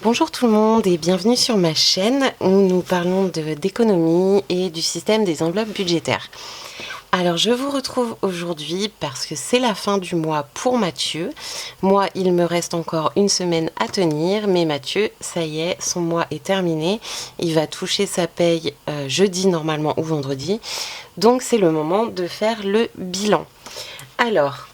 Bonjour tout le monde et bienvenue sur ma chaîne où nous parlons d'économie et du système des enveloppes budgétaires. Alors je vous retrouve aujourd'hui parce que c'est la fin du mois pour Mathieu. Moi, il me reste encore une semaine à tenir, mais Mathieu, ça y est, son mois est terminé. Il va toucher sa paye jeudi normalement ou vendredi. Donc c'est le moment de faire le bilan. Alors,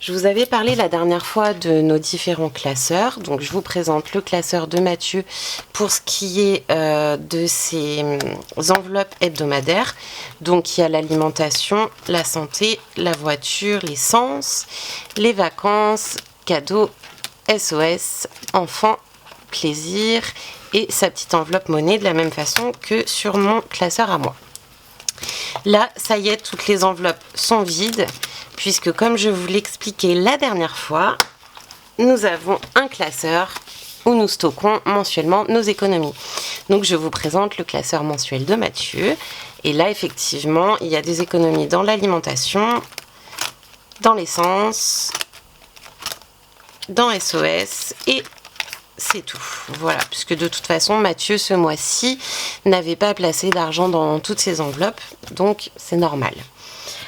je vous avais parlé la dernière fois de nos différents classeurs. Donc, je vous présente le classeur de Mathieu pour ce qui est de ses enveloppes hebdomadaires. Donc, il y a l'alimentation, la santé, la voiture, l'essence, les vacances, cadeaux, SOS, enfants, plaisir et sa petite enveloppe monnaie de la même façon que sur mon classeur à moi. Là, ça y est, toutes les enveloppes sont vides, puisque comme je vous l'expliquais la dernière fois, nous avons un classeur où nous stockons mensuellement nos économies. Donc je vous présente le classeur mensuel de Mathieu. Et là, effectivement, il y a des économies dans l'alimentation, dans l'essence, dans SOS et c'est tout. Voilà, puisque de toute façon, Mathieu, ce mois-ci, n'avait pas placé d'argent dans toutes ses enveloppes, donc c'est normal.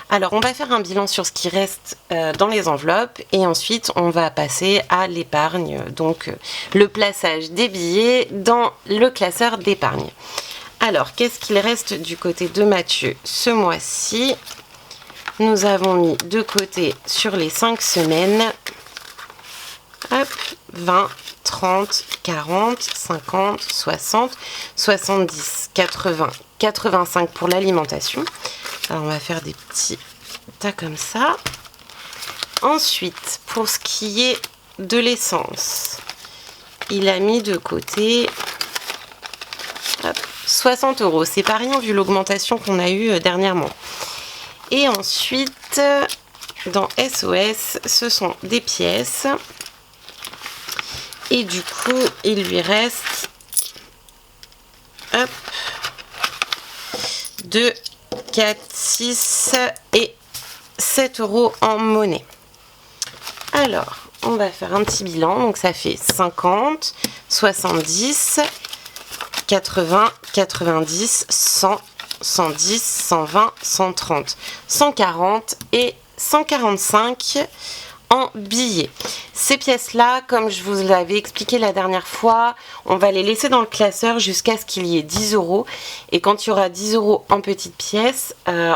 Alors, on va faire un bilan sur ce qui reste dans les enveloppes et ensuite, on va passer à l'épargne, donc le plaçage des billets dans le classeur d'épargne. Alors, qu'est-ce qu'il reste du côté de Mathieu ce mois-ci? Nous avons mis de côté sur les 5 semaines, hop, 20, 30, 40, 50, 60, 70, 80, 85 pour l'alimentation. Alors on va faire des petits tas comme ça. Ensuite, pour ce qui est de l'essence, il a mis de côté 60 €. C'est pas rien vu l'augmentation qu'on a eue dernièrement. Et ensuite, dans SOS, ce sont des pièces. Et du coup, il lui reste 2, 4, 6 et 7 € en monnaie. Alors, on va faire un petit bilan. Donc, ça fait 50, 70, 80, 90, 100, 110, 120, 130, 140 et 145 en billets. Ces pièces-là, comme je vous l'avais expliqué la dernière fois, on va les laisser dans le classeur jusqu'à ce qu'il y ait 10 €. Et quand il y aura 10 € en petites pièces,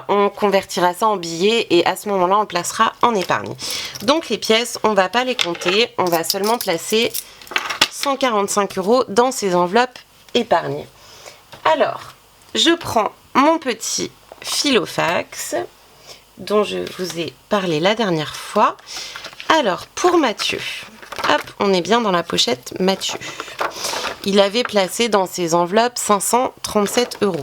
on convertira ça en billets et à ce moment-là, on le placera en épargne. Donc les pièces, on ne va pas les compter, on va seulement placer 145 € dans ces enveloppes épargne. Alors, je prends mon petit filofax dont je vous ai parlé la dernière fois. Alors, pour Mathieu, hop, on est bien dans la pochette Mathieu. Il avait placé dans ses enveloppes 537 €.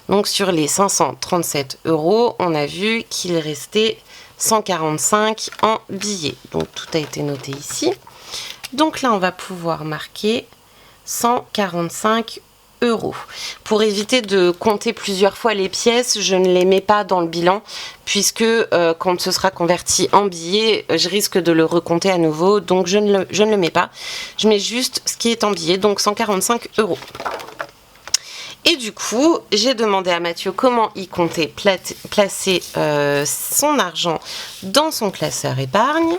Donc, sur les 537 €, on a vu qu'il restait 145 en billets. Donc, tout a été noté ici. Donc là, on va pouvoir marquer 145 €. Pour éviter de compter plusieurs fois les pièces, je ne les mets pas dans le bilan puisque quand ce sera converti en billets, je risque de le recompter à nouveau, donc je ne le mets pas. Je mets juste ce qui est en billets, donc 145 €. Et du coup, j'ai demandé à Mathieu comment il comptait placer son argent dans son classeur épargne.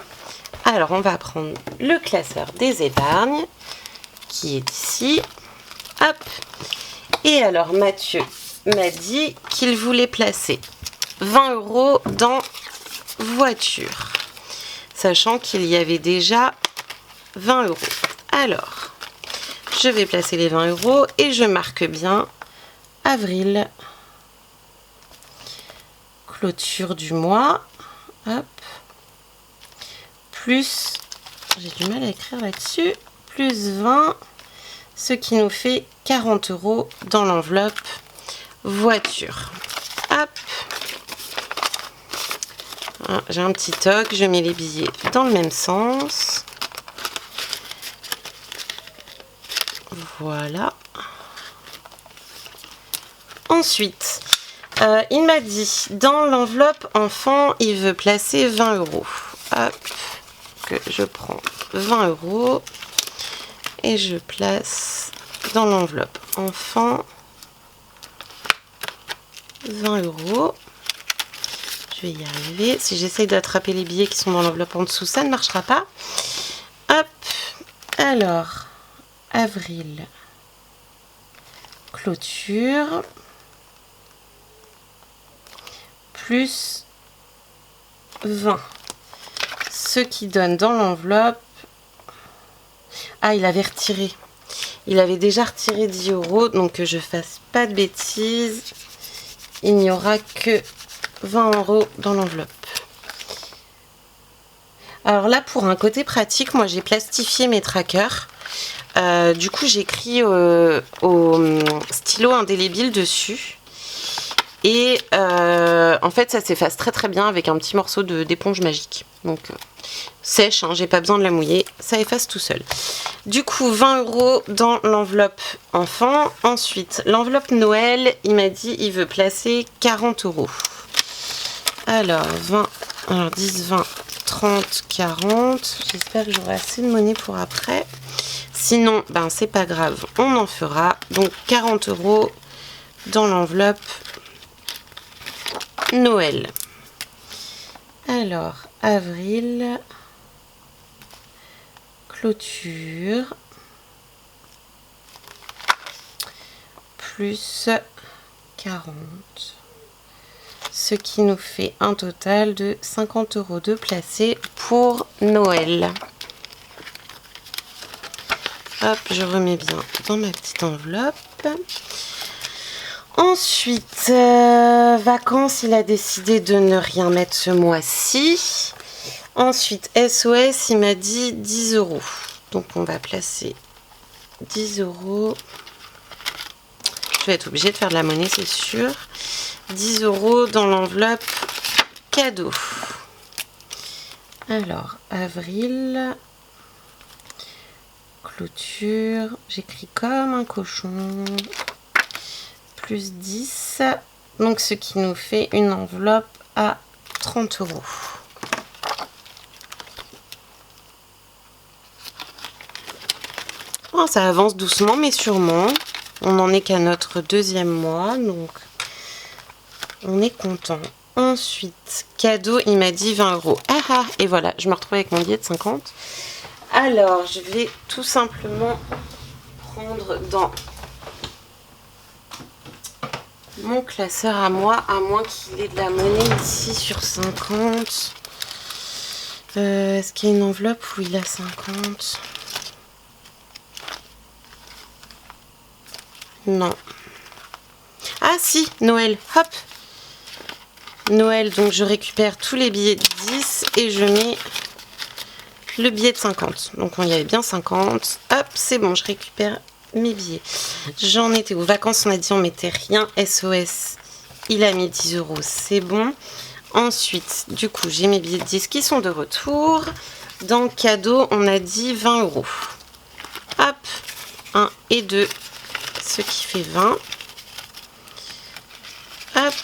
Alors, on va prendre le classeur des épargnes qui est ici. Hop. Et alors Mathieu m'a dit qu'il voulait placer 20 € dans voiture, sachant qu'il y avait déjà 20 €. Alors, je vais placer les 20 € et je marque bien avril, clôture du mois, hop, plus, j'ai du mal à écrire là-dessus, plus 20, ce qui nous fait 40 € dans l'enveloppe voiture. Hop. Ah, j'ai un petit toc, je mets les billets dans le même sens. Voilà. Ensuite, il m'a dit, dans l'enveloppe enfant, il veut placer 20 €. Hop, que je prends 20 €. et je place dans l'enveloppe enfant 20 €. Je vais y arriver. Si j'essaye d'attraper les billets qui sont dans l'enveloppe en dessous, ça ne marchera pas. Hop. Alors, avril, clôture, plus 20. Ce qui donne dans l'enveloppe... Ah, il avait retiré. Il avait déjà retiré 10 €, donc que je fasse pas de bêtises. Il n'y aura que 20 € dans l'enveloppe. Alors là, pour un côté pratique, moi j'ai plastifié mes trackers. Du coup, j'écris au stylo indélébile dessus. Et en fait, ça s'efface très très bien avec un petit morceau d'éponge magique. Donc sèche, hein, j'ai pas besoin de la mouiller, ça efface tout seul. Du coup, 20 € dans l'enveloppe enfant. Ensuite, l'enveloppe Noël, il m'a dit il veut placer 40 €. Alors, 20, alors 10, 20, 30, 40. J'espère que j'aurai assez de monnaie pour après. Sinon, ben c'est pas grave, on en fera. Donc 40 € dans l'enveloppe Noël. Alors, avril, clôture, plus 40. Ce qui nous fait un total de 50 € de placé pour Noël. Hop, je remets bien dans ma petite enveloppe. Ensuite, vacances, il a décidé de ne rien mettre ce mois-ci. Ensuite, SOS, il m'a dit 10 €. Donc, on va placer 10 €. Je vais être obligée de faire de la monnaie, c'est sûr. 10 € dans l'enveloppe cadeau. Alors, avril, clôture, j'écris comme un cochon, plus 10, donc ce qui nous fait une enveloppe à 30 €. Oh, ça avance doucement mais sûrement. On n'en est qu'à notre deuxième mois, donc on est content. Ensuite, cadeau, il m'a dit 20 €. Ah ah, et voilà, je me retrouve avec mon billet de 50. Alors, je vais tout simplement prendre dans mon classeur à moi, à moins qu'il ait de la monnaie ici sur 50. Est-ce qu'il y a une enveloppe où il a 50? Non. Ah si, Noël, hop. Noël, donc je récupère tous les billets de 10 et je mets le billet de 50. Donc il y avait bien 50. Hop, c'est bon, je récupère mes billets. J'en étais aux vacances, on a dit on mettait rien. SOS, il a mis 10 €, c'est bon. Ensuite, du coup, j'ai mes billets de 10 qui sont de retour. Dans cadeau, on a dit 20 €. Hop, 1 et 2, ce qui fait 20. Hop.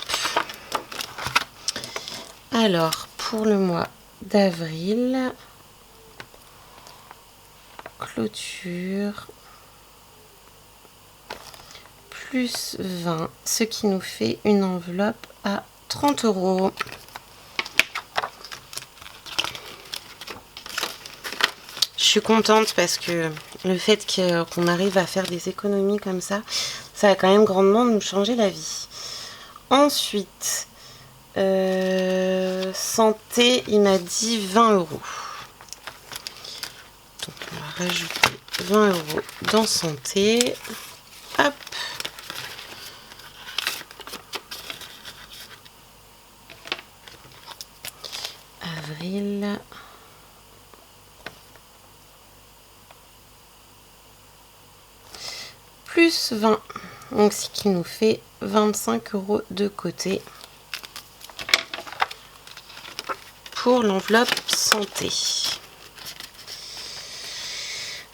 Alors, pour le mois d'avril, clôture, plus 20, ce qui nous fait une enveloppe à 30 €. Je suis contente parce que le fait qu'on arrive à faire des économies comme ça va quand même grandement nous changer la vie. Ensuite, santé, il m'a dit 20 €. Donc on va rajouter 20 € dans santé. Hop. Avril. Plus 20. Donc ce qui nous fait 25 € de côté pour l'enveloppe santé.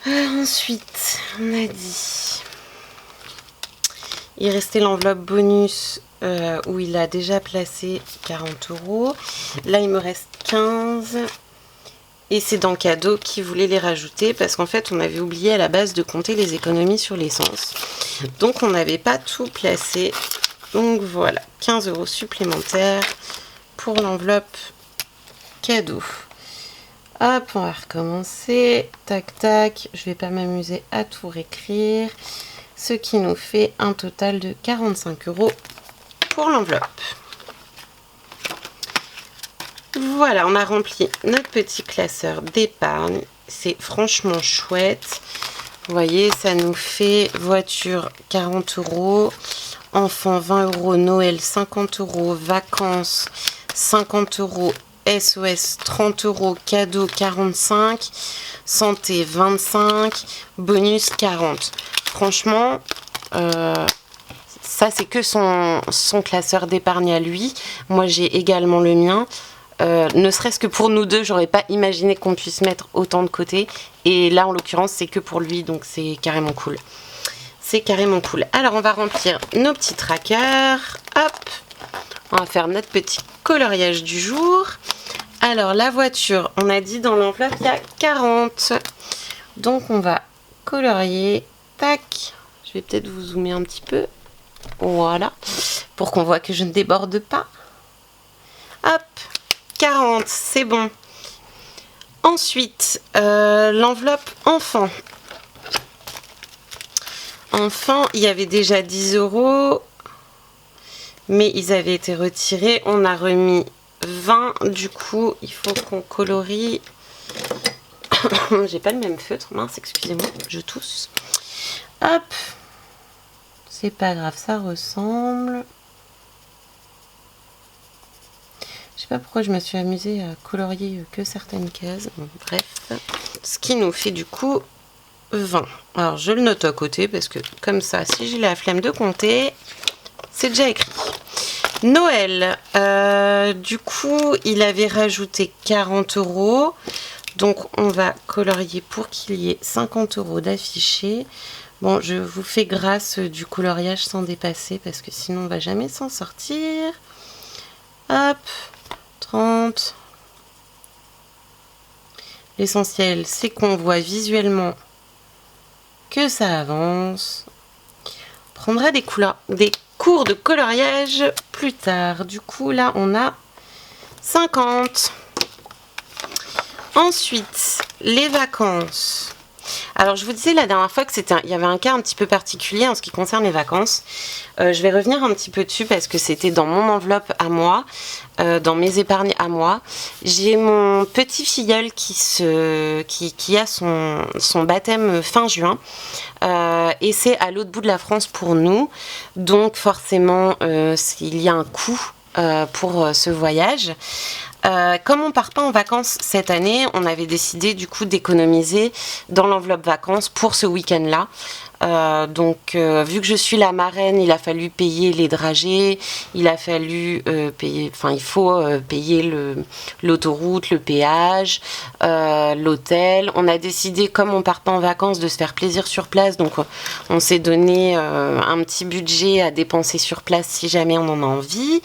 Ensuite, on a dit, il restait l'enveloppe bonus où il a déjà placé 40 €. Là, il me reste 15. Et c'est dans cadeau qu'ils voulaient les rajouter parce qu'en fait on avait oublié à la base de compter les économies sur l'essence. Donc on n'avait pas tout placé. Donc voilà, 15 € supplémentaires pour l'enveloppe cadeau. Hop, on va recommencer. Tac tac, je vais pas m'amuser à tout réécrire. Ce qui nous fait un total de 45 € pour l'enveloppe. Voilà, on a rempli notre petit classeur d'épargne. C'est franchement chouette. Vous voyez, ça nous fait voiture 40 €, enfant 20 €, Noël 50 €, vacances 50 €, SOS 30 €, cadeau 45, santé 25, bonus 40. Franchement, ça c'est que son classeur d'épargne à lui. Moi j'ai également le mien. Ne serait-ce que pour nous deux, j'aurais pas imaginé qu'on puisse mettre autant de côté. Et là, en l'occurrence, c'est que pour lui, donc c'est carrément cool. C'est carrément cool. Alors, on va remplir nos petits trackers. Hop, on va faire notre petit coloriage du jour. Alors, la voiture, on a dit dans l'enveloppe, il y a 40. Donc, on va colorier. Tac. Je vais peut-être vous zoomer un petit peu. Voilà. Pour qu'on voit que je ne déborde pas. Hop. 40, c'est bon. Ensuite, l'enveloppe enfant. Enfant, il y avait déjà 10 €, mais ils avaient été retirés. On a remis 20, du coup, il faut qu'on colorie. J'ai pas le même feutre, mince, excusez-moi, je tousse. Hop, c'est pas grave, ça ressemble. Je sais pas pourquoi je me suis amusée à colorier que certaines cases. Bon, bref. Ce qui nous fait du coup 20. Alors je le note à côté parce que comme ça, si j'ai la flemme de compter, c'est déjà écrit. Noël. Du coup, il avait rajouté 40 €. Donc on va colorier pour qu'il y ait 50 € d'affichés. Bon, je vous fais grâce du coloriage sans dépasser parce que sinon on va jamais s'en sortir. Hop. 30. L'essentiel, c'est qu'on voit visuellement que ça avance. On prendra des cours de coloriage plus tard. Du coup, là, on a 50. Ensuite, les vacances. Alors, je vous disais la dernière fois que il y avait un cas un petit peu particulier en ce qui concerne les vacances. Je vais revenir un petit peu dessus parce que c'était dans mon enveloppe à moi, dans mes épargnes à moi. J'ai mon petit filleul qui a son baptême fin juin. Et c'est à l'autre bout de la France pour nous. Donc, forcément, il y a un coût pour ce voyage. Comme on part pas en vacances cette année, on avait décidé du coup d'économiser dans l'enveloppe vacances pour ce week-end-là. Donc vu que je suis la marraine, il a fallu payer les dragées, il a fallu payer, enfin il faut payer l'autoroute, le péage, l'hôtel. On a décidé, comme on part pas en vacances, de se faire plaisir sur place, donc on s'est donné un petit budget à dépenser sur place si jamais on en a envie.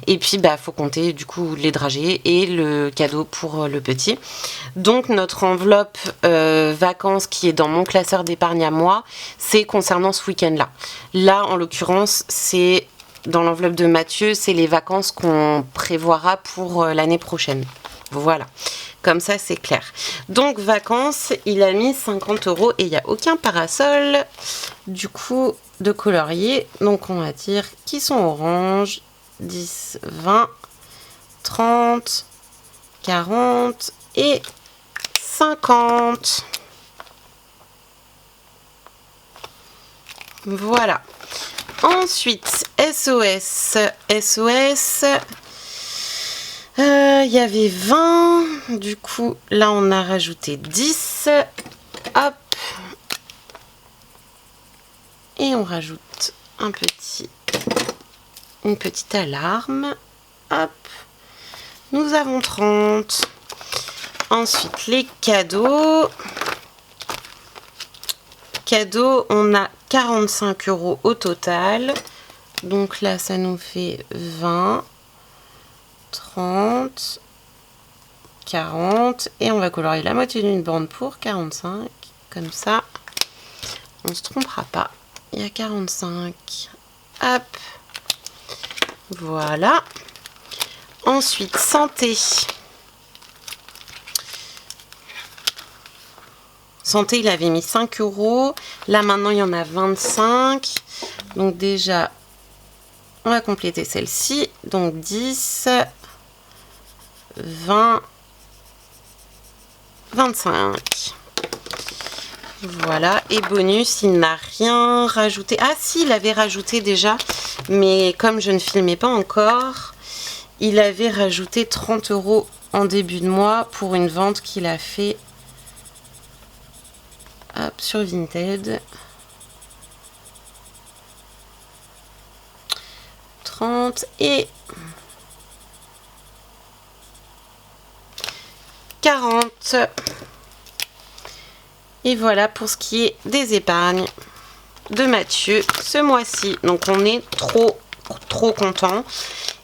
Et puis bah faut compter du coup les dragées et le cadeau pour le petit. Donc notre enveloppe vacances qui est dans mon classeur d'épargne à moi, c'est concernant ce week-end-là. Là, en l'occurrence, c'est dans l'enveloppe de Mathieu, c'est les vacances qu'on prévoira pour l'année prochaine. Voilà, comme ça c'est clair. Donc vacances, il a mis 50 € et il n'y a aucun parasol du coup de colorier. Donc on va dire qu'ils sont orange, 10, 20, 30, 40 et 50. Voilà. Ensuite, SOS. SOS. Il y avait 20. Du coup, là, on a rajouté 10. Hop. Et on rajoute une petite alarme. Hop. Nous avons 30. Ensuite, les cadeaux. Cadeaux, on a 45 € au total. Donc là, ça nous fait 20, 30, 40 et on va colorier la moitié d'une bande pour 45. Comme ça, on se trompera pas. Il y a 45. Hop. Voilà. Ensuite, santé. Santé, il avait mis 5 €. Là, maintenant, il y en a 25. Donc déjà, on va compléter celle-ci. Donc 10, 20, 25. Voilà. Et bonus, il n'a rien rajouté. Ah si, il avait rajouté déjà. Mais comme je ne filmais pas encore, il avait rajouté 30 € en début de mois pour une vente qu'il a fait. Hop, sur Vinted. 30 et 40. Et voilà pour ce qui est des épargnes de Mathieu ce mois-ci. Donc on est trop content.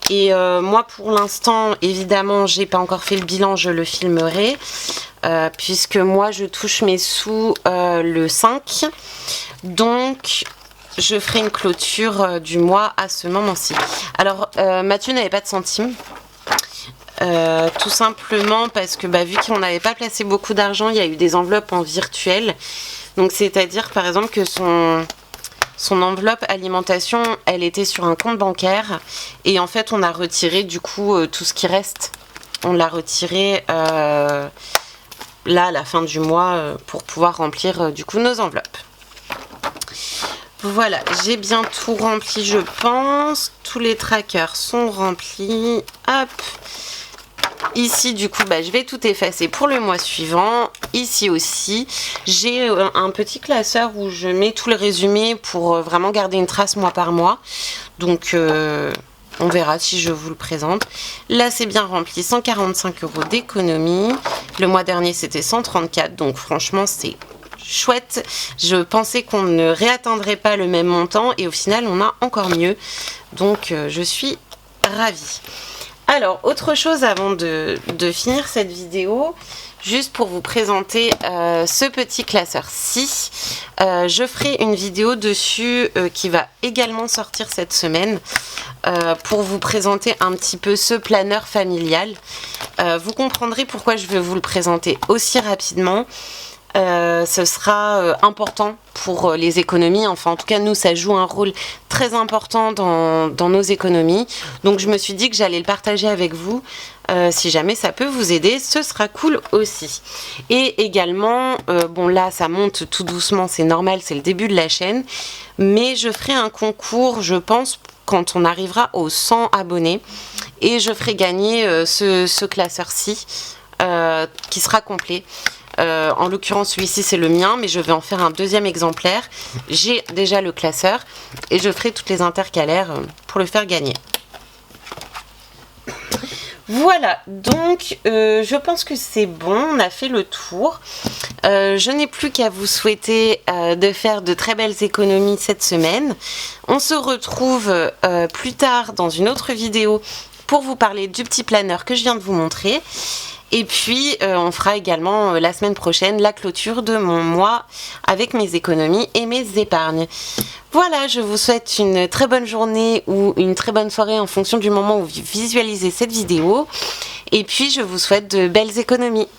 Et moi pour l'instant, évidemment, j'ai pas encore fait le bilan, je le filmerai. Puisque moi je touche mes sous le 5. Donc je ferai une clôture du mois à ce moment-ci. Alors Mathieu n'avait pas de centimes. Tout simplement parce que vu qu'on n'avait pas placé beaucoup d'argent, il y a eu des enveloppes en virtuel. Donc c'est-à-dire par exemple que son enveloppe alimentation, elle était sur un compte bancaire. Et en fait on a retiré du coup tout ce qui reste. On l'a retiré là à la fin du mois pour pouvoir remplir du coup nos enveloppes. Voilà, j'ai bien tout rempli je pense. Tous les trackers sont remplis. Hop. Ici du coup je vais tout effacer pour le mois suivant. Ici aussi j'ai un petit classeur où je mets tout le résumé pour vraiment garder une trace mois par mois. Donc on verra si je vous le présente. Là c'est bien rempli, 145 € d'économie. Le mois dernier c'était 134, donc franchement c'est chouette. Je pensais qu'on ne réatteindrait pas le même montant et au final on a encore mieux. Donc je suis ravie. Alors autre chose avant de finir cette vidéo, juste pour vous présenter ce petit classeur-ci. Je ferai une vidéo dessus qui va également sortir cette semaine pour vous présenter un petit peu ce planeur familial. Vous comprendrez pourquoi je vais vous le présenter aussi rapidement. Ce sera important pour les économies. Enfin, en tout cas, nous, ça joue un rôle très important dans nos économies. Donc, je me suis dit que j'allais le partager avec vous. Si jamais ça peut vous aider, ce sera cool aussi. Et également, bon là, ça monte tout doucement, c'est normal, c'est le début de la chaîne. Mais je ferai un concours, je pense, quand on arrivera aux 100 abonnés. Et je ferai gagner ce classeur-ci qui sera complet. En l'occurrence celui-ci c'est le mien, mais je vais en faire un deuxième exemplaire. J'ai déjà le classeur et je ferai toutes les intercalaires pour le faire gagner. Voilà, donc je pense que c'est bon, on a fait le tour. Je n'ai plus qu'à vous souhaiter de faire de très belles économies cette semaine. On se retrouve plus tard dans une autre vidéo pour vous parler du petit planeur que je viens de vous montrer. Et puis, on fera également la semaine prochaine la clôture de mon mois avec mes économies et mes épargnes. Voilà, je vous souhaite une très bonne journée ou une très bonne soirée en fonction du moment où vous visualisez cette vidéo. Et puis, je vous souhaite de belles économies.